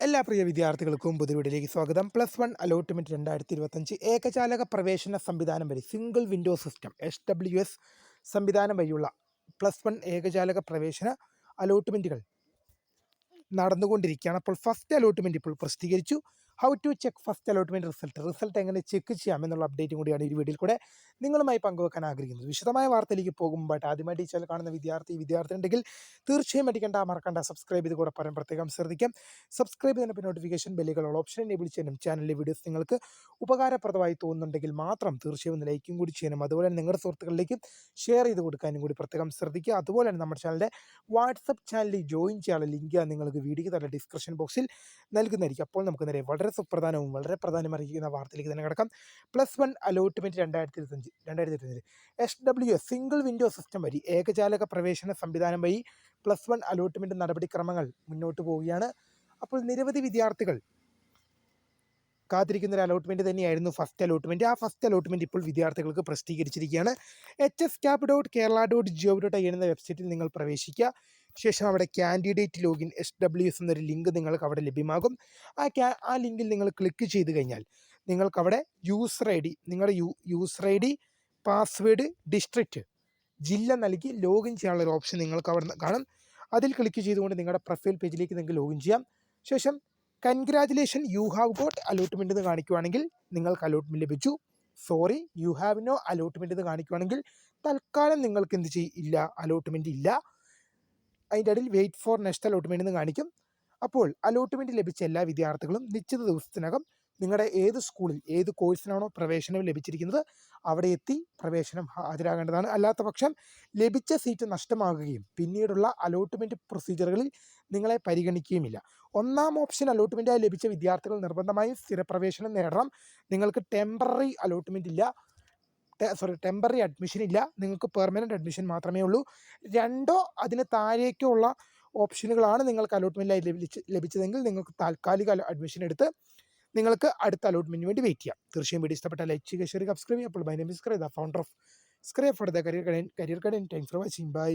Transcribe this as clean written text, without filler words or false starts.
എല്ലാ പ്രിയ വിദ്യാർത്ഥികൾക്കും പുതുവീടിലേക്ക് സ്വാഗതം. +1 അലോട്ട്മെന്റ് 2025 ഏകജാലക പ്രവേശന സംവിധാനം വഴി സിംഗിൾ വിൻഡോ സിസ്റ്റം SWS സംവിധാനം വഴിയുള്ള +1 ഏകജാലക പ്രവേശന അലോട്ട്മെന്റുകൾ നടന്നുകൊണ്ടിരിക്കുകയാണ്. അപ്പോൾ ഫസ്റ്റ് അലോട്ട്മെന്റ് ഇപ്പോൾ പ്രസിദ്ധീകരിച്ചു. How to check first allotment result എങ്ങനെ ചെക്ക് ചെയ്യാം എന്നുള്ള അപ്ഡേറ്റും കൂടിയാണ് ഈ വീഡിയോയിൽ കൂടെ നിങ്ങളുമായി പങ്കുവെക്കാൻ ആഗ്രഹിക്കുന്നത്. വിശദമായ വാർത്തയിലേക്ക് പോകുമ്പോൾ ആദ്യമായിട്ട് ഈ ചാനൽ കാണുന്ന വിദ്യാർത്ഥി ഉണ്ടെങ്കിൽ തീർച്ചയായും മറക്കണ്ട സബ്സ്ക്രൈബ് ചെയ്ത് കൂടെ പറയാൻ പ്രത്യേകം ശ്രദ്ധിക്കാം. സബ്സ്ക്രൈബ് ചെയ്യുന്ന നോട്ടിഫിക്കേഷൻ ബെല്ലുകൾ ഓപ്ഷൻ എനേബിൾ ചെയ്യാനും ചാനലിലെ വീഡിയോസ് നിങ്ങൾക്ക് ഉപകാരപ്രദമായി തോന്നുന്നുണ്ടെങ്കിൽ മാത്രം തീർച്ചയായും ലൈക്കും കൂടി ചെയ്യണം. അതുപോലെ തന്നെ നിങ്ങളുടെ സുഹൃത്തുക്കളിലേക്ക് ഷെയർ ചെയ്ത് കൊടുക്കാനും കൂടി പ്രത്യേകം ശ്രദ്ധിക്കുക. അതുപോലെ തന്നെ നമ്മുടെ ചാനലിൻ്റെ വാട്സപ്പ് ചാനലിൽ ജോയിൻ ചെയ്യാനുള്ള ലിങ്ക് നിങ്ങൾക്ക് വീഡിയോയ്ക്ക് തന്നെ ഡിസ്ക്രിപ്ഷൻ ബോക്സിൽ നൽകുന്നതായിരിക്കും. അപ്പോൾ നമുക്ക് നേരെ വളരെ സുപ്രധാനവും വളരെ പ്രധാനമറിയിക്കുന്ന വാർത്തയിലേക്ക് തന്നെ കിടക്കാം. +1 allotment 2025 SWS single window system വഴി ഏകജാലക പ്രവേശന സംവിധാനം വഴി +1 അലോട്ട്മെന്റ് നടപടിക്രമങ്ങൾ മുന്നോട്ട് പോവുകയാണ്. അപ്പോൾ നിരവധി വിദ്യാർത്ഥികൾ കാത്തിരിക്കുന്ന ഒരു അലോട്ട്മെന്റ് തന്നെയായിരുന്നു ഫസ്റ്റ് അലോട്ട്മെന്റ്. ആ ഫസ്റ്റ് അലോട്ട്മെന്റ് ഇപ്പോൾ വിദ്യാർത്ഥികൾക്ക് പ്രസിദ്ധീകരിച്ചിരിക്കുകയാണ്. hscap.kerala.gov.in എന്ന വെബ്സൈറ്റിൽ നിങ്ങൾ പ്രവേശിക്കുക. ശേഷം അവിടെ കാൻഡിഡേറ്റ് ലോഗിൻ SWS എന്നൊരു ലിങ്ക് നിങ്ങൾക്ക് അവിടെ ലഭ്യമാകും. ആ ലിങ്കിൽ നിങ്ങൾ ക്ലിക്ക് ചെയ്ത് കഴിഞ്ഞാൽ നിങ്ങൾക്ക് അവിടെ നിങ്ങളുടെ user I D, password, district, ജില്ല നൽകി ലോഗിൻ ചെയ്യാനുള്ള ഒരു ഓപ്ഷൻ നിങ്ങൾക്ക് അവിടെ കാണും. അതിൽ ക്ലിക്ക് ചെയ്തുകൊണ്ട് നിങ്ങളുടെ പ്രൊഫൈൽ പേജിലേക്ക് നിങ്ങൾക്ക് ലോഗിൻ ചെയ്യാം. ശേഷം congratulation you have got allotment എന്ന് കാണിക്കുവാണെങ്കിൽ നിങ്ങൾക്ക് അലോട്ട്മെന്റ് ലഭിച്ചു. Sorry you have no allotment എന്ന് കാണിക്കുവാണെങ്കിൽ തൽക്കാലം നിങ്ങൾക്ക് അലോട്ട്മെന്റ് ഇല്ല. അതിൻ്റെ ഇടയിൽ വെയിറ്റ് ഫോർ നെക്സ്റ്റ് അലോട്ട്മെന്റ് എന്ന് കാണിക്കും. അപ്പോൾ അലോട്ട്മെന്റ് ലഭിച്ച എല്ലാ വിദ്യാർത്ഥികളും നിശ്ചിത ദിവസത്തിനകം നിങ്ങളുടെ ഏത് സ്കൂളിൽ ഏത് കോഴ്സിനാണോ പ്രവേശനം ലഭിച്ചിരിക്കുന്നത് അവിടെ എത്തി പ്രവേശനം ഹാജരാകേണ്ടതാണ്. അല്ലാത്ത പക്ഷം ലഭിച്ച സീറ്റ് നഷ്ടമാകുകയും പിന്നീടുള്ള അലോട്ട്മെന്റ് പ്രൊസീജിയറുകളിൽ നിങ്ങളെ പരിഗണിക്കുകയുമില്ല. ഒന്നാം ഓപ്ഷൻ അലോട്ട്മെന്റായി ലഭിച്ച വിദ്യാർത്ഥികൾ നിർബന്ധമായും സ്ഥിരപ്രവേശനം നേടണം. നിങ്ങൾക്ക് ടെമ്പററി അഡ്മിഷൻ ഇല്ല. നിങ്ങൾക്ക് പെർമനന്റ് അഡ്മിഷൻ മാത്രമേ ഉള്ളൂ. 2 അതിന് താഴേക്കോ ഉള്ള ഓപ്ഷനുകളാണ് നിങ്ങൾക്ക് അലോട്ട്മെന്റിലായി ലഭിച്ചതെങ്കിൽ നിങ്ങൾക്ക് താൽക്കാലിക അഡ്മിഷൻ എടുത്ത് നിങ്ങൾക്ക് അടുത്ത അലോട്ട്മെന്റിന് വേണ്ടി വെയിറ്റ് ചെയ്യാം. തീർച്ചയായും വീഡിയോ ഇഷ്ടപ്പെട്ട ലൈക്ക് ചെയ്യുക, ഷെയർ ചെയ്യുക, സബ്സ്ക്രൈബ് ചെയ്യുക. അപ്പോൾ my name is founder of scribe for the career guidance. Thanks for watching. By.